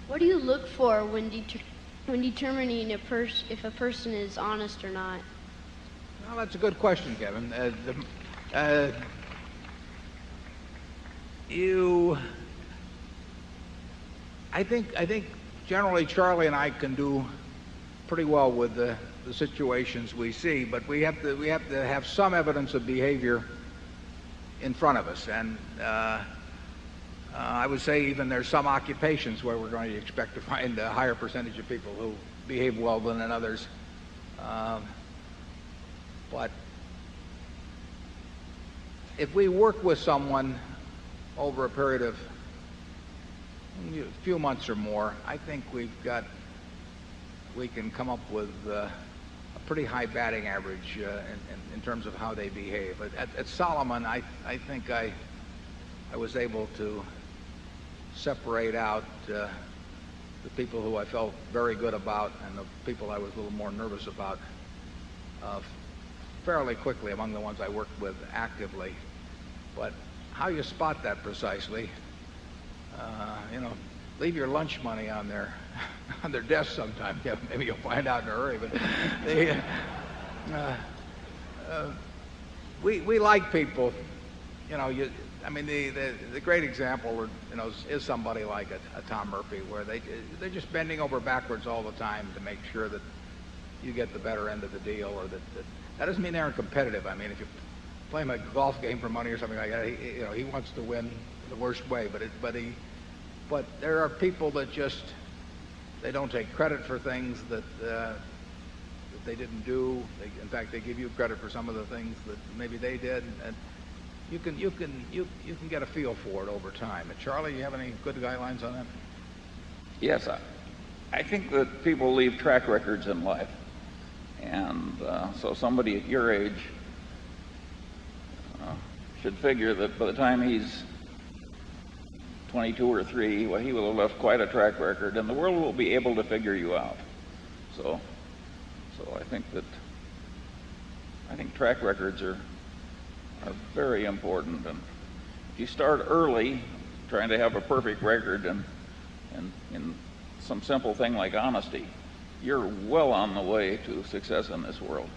What do you look for when determining if a person is honest or not? Well, that's a good question, Kevin. I think generally Charlie and I can do pretty well with the situations we see, but we have to have some evidence of behavior in front of us, and I would say even there's some occupations where we're going to expect to find a higher percentage of people who behave well than in others. But if we work with someone over a period of a few months or more, I think we can come up with a pretty high batting average in terms of how they behave. At Solomon, I think I was able to separate out the people who I felt very good about and the people I was a little more nervous about fairly quickly among the ones I worked with actively. But how you spot that precisely, leave your lunch money on their desk sometime. Yeah, maybe you'll find out in a hurry. But we like people. The great example, is somebody like a Tom Murphy, where they're just bending over backwards all the time to make sure that you get the better end of the deal, or that doesn't mean they aren't competitive. I mean, if you play him a golf game for money or something like that, he wants to win the worst way. But there are people that they don't take credit for things that they didn't do. In fact, they give you credit for some of the things that maybe they did, and you can get a feel for it over time. Charlie, you have any good guidelines on that? Yes, I think that people leave track records in life, and so somebody at your age should figure that by the time he's 22 or 3, well, he will have left quite a track record, and the world will be able to figure you out. So I think track records are very important, and if you start early trying to have a perfect record and in some simple thing like honesty, you're well on the way to success in this world.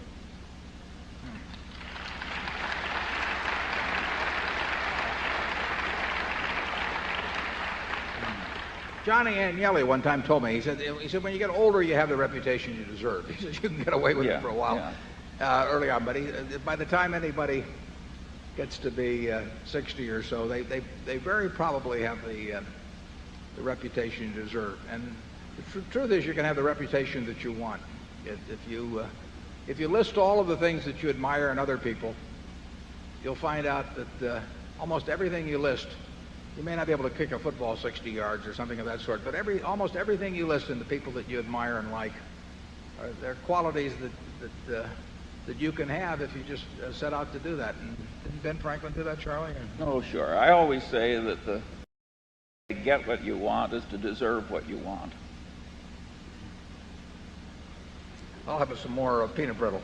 Johnny Agnelli one time told me, he said, when you get older, you have the reputation you deserve. He said, you can get away with it for a while early on, but by the time anybody gets to be 60 or so, they very probably have the reputation you deserve. And the truth is, you can have the reputation that you want. If you list all of the things that you admire in other people, you'll find out that almost everything you list, you may not be able to kick a football 60 yards or something of that sort, but almost everything you list in the people that you admire and like, they're qualities that you can have if you just set out to do that. And didn't Ben Franklin do that, Charlie? Oh, sure. I always say that to get what you want is to deserve what you want. I'll have some more peanut brittle.